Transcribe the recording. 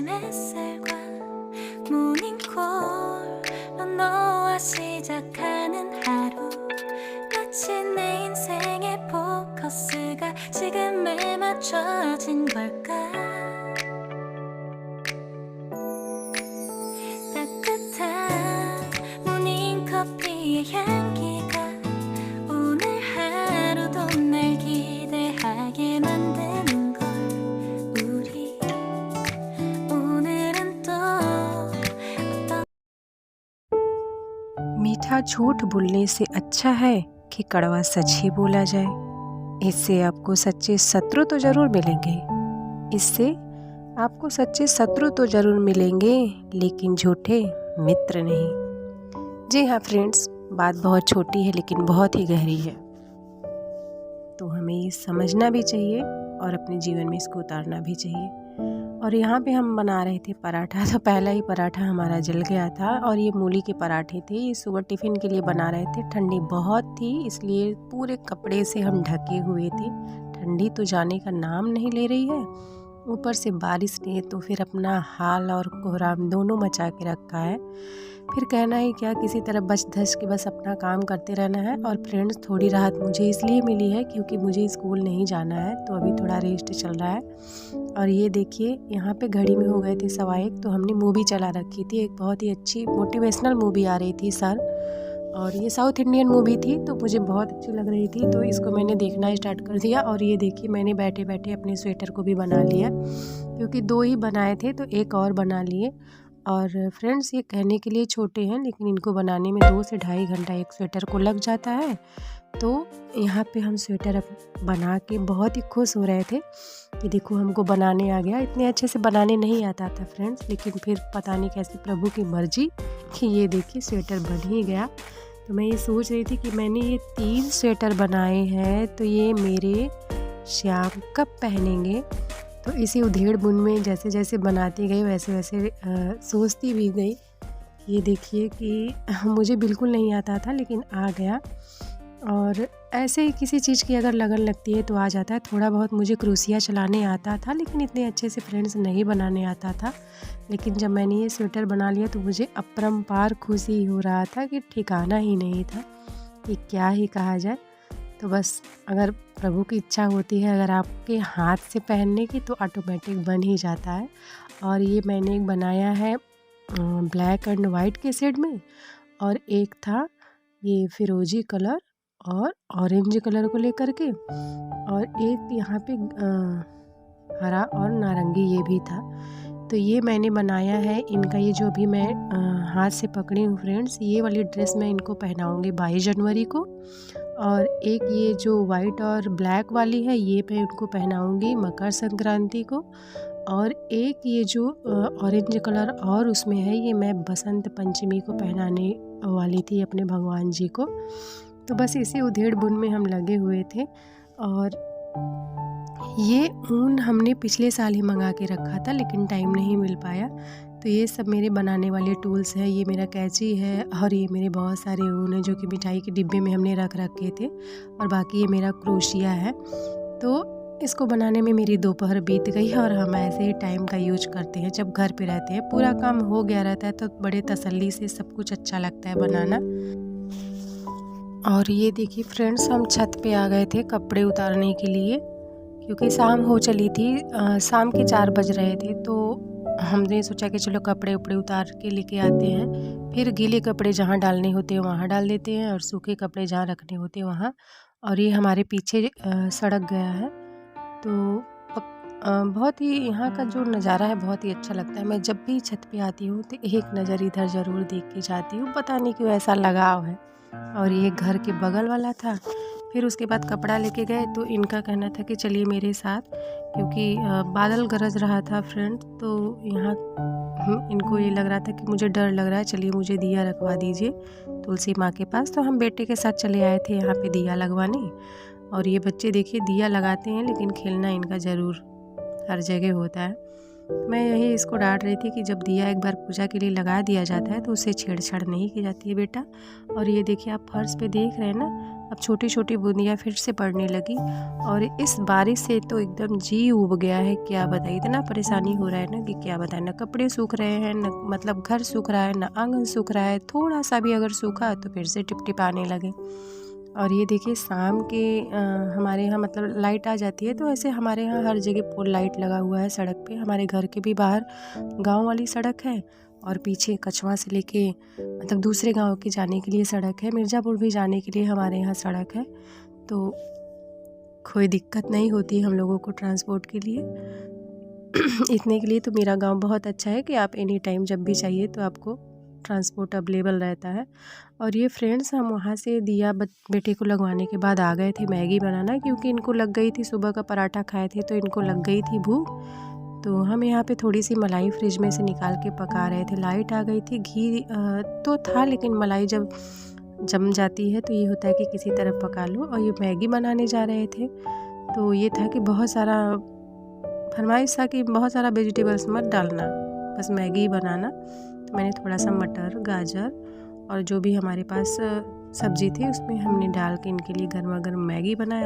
비친 햇살과 모닝콜로 너와 시작하는 하루 마치 내 인생의 포커스가 지금에 맞춰진 걸까. 따뜻한 모닝커피의 향기가 오늘 하루도 날 기대하게 만드는 걸. 우리 오늘은 또 어떤 मीठा झूठ बोलने से अच्छा है कि कड़वा सच ही बोला जाए। इससे आपको सच्चे शत्रु तो ज़रूर मिलेंगे, लेकिन झूठे मित्र नहीं। जी हाँ फ्रेंड्स, बात बहुत छोटी है लेकिन बहुत ही गहरी है, तो हमें ये समझना भी चाहिए और अपने जीवन में इसको उतारना भी चाहिए। और यहाँ पे हम बना रहे थे पराठा, तो पहला ही पराठा हमारा जल गया था। और ये मूली के पराठे थे, ये सुबह टिफ़िन के लिए बना रहे थे। ठंडी बहुत थी इसलिए पूरे कपड़े से हम ढके हुए थे। ठंडी तो जाने का नाम नहीं ले रही है, ऊपर से बारिश ने तो फिर अपना हाल और कोहराम दोनों मचा के रखा है। फिर कहना ही क्या, किसी तरह बच धस के बस अपना काम करते रहना है। और फ्रेंड्स, थोड़ी राहत मुझे इसलिए मिली है क्योंकि मुझे स्कूल नहीं जाना है, तो अभी थोड़ा रेस्ट चल रहा है। और ये देखिए, यहाँ पे घड़ी में हो गए थे 1:15, तो हमने मूवी चला रखी थी। एक बहुत ही अच्छी मोटिवेशनल मूवी आ रही थी सर, और ये साउथ इंडियन मूवी थी, तो मुझे बहुत अच्छी लग रही थी, तो इसको मैंने देखना स्टार्ट कर दिया। और ये देखिए, मैंने बैठे बैठे अपने स्वेटर को भी बना लिया, क्योंकि 2 ही बनाए थे तो एक और बना लिए। और फ्रेंड्स, ये कहने के लिए छोटे हैं लेकिन इनको बनाने में 2 से ढाई घंटा एक स्वेटर को लग जाता है। तो यहाँ पे हम स्वेटर बना के बहुत ही खुश हो रहे थे कि देखो हमको बनाने आ गया। इतने अच्छे से बनाने नहीं आता था फ्रेंड्स, लेकिन फिर पता नहीं कैसे प्रभु की मर्जी कि ये देखिए स्वेटर बन ही गया। तो मैं ये सोच रही थी कि मैंने ये 3 स्वेटर बनाए हैं, तो ये मेरे श्याम कब पहनेंगे। तो इसी उधेड़ बुन में जैसे जैसे बनाती गई वैसे वैसे सोचती भी गई। ये देखिए कि मुझे बिल्कुल नहीं आता था लेकिन आ गया। और ऐसे ही किसी चीज़ की अगर लगन लगती है तो आ जाता है। थोड़ा बहुत मुझे क्रोशिया चलाने आता था, लेकिन इतने अच्छे से फ्रेंड्स नहीं बनाने आता था। लेकिन जब मैंने ये स्वेटर बना लिया तो मुझे अपरंपार खुशी हो रहा था कि ठिकाना ही नहीं था कि क्या ही कहा जाए। तो बस, अगर प्रभु की इच्छा होती है अगर आपके हाथ से पहनने की, तो ऑटोमेटिक बन ही जाता है। और ये मैंने एक बनाया है ब्लैक एंड वाइट के शेड में, और एक था ये फिरोजी कलर और ऑरेंज कलर को लेकर के, और एक यहाँ पे हरा और नारंगी ये भी था। तो ये मैंने बनाया है। इनका ये जो भी मैं हाथ से पकड़ी हूँ फ्रेंड्स, ये वाली ड्रेस मैं इनको पहनाऊँगी 22 जनवरी को। और एक ये जो वाइट और ब्लैक वाली है ये मैं इनको पहनाऊँगी मकर संक्रांति को। और एक ये जो ऑरेंज कलर और उसमें है, ये मैं बसंत पंचमी को पहनाने वाली थी अपने भगवान जी को। तो बस इसी उधेड़ बुन में हम लगे हुए थे। और ये ऊन हमने पिछले साल ही मंगा के रखा था, लेकिन टाइम नहीं मिल पाया। तो ये सब मेरे बनाने वाले टूल्स हैं। ये मेरा कैंची है, और ये मेरे बहुत सारे ऊन हैं जो कि मिठाई के डिब्बे में हमने रख रखे थे। और बाकी ये मेरा क्रोशिया है। तो इसको बनाने में मेरी दोपहर बीत गई, और हम ऐसे ही टाइम का यूज करते हैं जब घर पे रहते हैं। पूरा काम हो गया रहता है तो बड़े तसल्ली से सब कुछ अच्छा लगता है बनाना। और ये देखिए फ्रेंड्स, हम छत पे आ गए थे कपड़े उतारने के लिए, क्योंकि शाम हो चली थी। शाम के 4 बज रहे थे, तो हमने सोचा कि चलो कपड़े उपड़े उतार के लेके आते हैं। फिर गीले कपड़े जहाँ डालने होते हैं वहाँ डाल देते हैं, और सूखे कपड़े जहाँ रखने होते हैं वहाँ। और ये हमारे पीछे सड़क गया है, तो बहुत ही यहाँ का जो नज़ारा है बहुत ही अच्छा लगता है। मैं जब भी छत पे आती हूँ तो एक नज़र इधर ज़रूर देख के जाती हूँ, पता नहीं क्यों ऐसा लगाव है। और ये घर के बगल वाला था। फिर उसके बाद कपड़ा लेके गए, तो इनका कहना था कि चलिए मेरे साथ, क्योंकि बादल गरज रहा था फ्रेंड। तो यहाँ इनको ये लग रहा था कि मुझे डर लग रहा है, चलिए मुझे दिया रखवा दीजिए तुलसी माँ के पास। तो हम बेटे के साथ चले आए थे यहाँ पे दिया लगवाने। और ये बच्चे देखिए दिया लगाते हैं, लेकिन खेलना इनका ज़रूर हर जगह होता है। मैं यही इसको डांट रही थी कि जब दिया एक बार पूजा के लिए लगा दिया जाता है तो उसे छेड़छाड़ नहीं की जाती है बेटा। और ये देखिए आप फर्श पे देख रहे हैं ना, अब छोटी छोटी बूंदियाँ फिर से पड़ने लगी। और इस बारिश से तो एकदम जी उब गया है, क्या बताइए, इतना परेशानी हो रहा है ना कि क्या बताएं। ना कपड़े सूख रहे हैं, न मतलब घर सूख रहा है, ना आंगन सूख रहा है। थोड़ा सा भी अगर सूखा तो फिर से टिप टिप आने लगे। और ये देखिए शाम के हमारे यहाँ मतलब लाइट आ जाती है, तो ऐसे हमारे यहाँ हर जगह पोल लाइट लगा हुआ है सड़क पे। हमारे घर के भी बाहर गांव वाली सड़क है और पीछे कछवा से लेके मतलब दूसरे गांव के जाने के लिए सड़क है, मिर्ज़ापुर भी जाने के लिए हमारे यहाँ सड़क है। तो कोई दिक्कत नहीं होती हम लोगों को ट्रांसपोर्ट के लिए। इतने के लिए तो मेरा गांव बहुत अच्छा है कि आप एनी टाइम जब भी चाहिए तो आपको ट्रांसपोर्ट अवेलेबल रहता है। और ये फ्रेंड्स हम वहाँ से दिया बेटे को लगवाने के बाद आ गए थे मैगी बनाना, क्योंकि इनको लग गई थी, सुबह का पराठा खाए थे तो इनको लग गई थी भूख। तो हम यहाँ पे थोड़ी सी मलाई फ्रिज में से निकाल के पका रहे थे। लाइट आ गई थी, घी तो था, लेकिन मलाई जब जम जाती है तो ये होता है कि किसी तरह पका लो। और ये मैगी बनाने जा रहे थे, तो ये था कि बहुत सारा फरमाइश था कि बहुत सारा वेजिटेबल्स मत डालना, बस मैगी ही बनाना। तो मैंने थोड़ा सा मटर, गाजर और जो भी हमारे पास सब्ज़ी थी उसमें हमने डाल के इनके लिए गर्मा गर्म मैगी बनाया।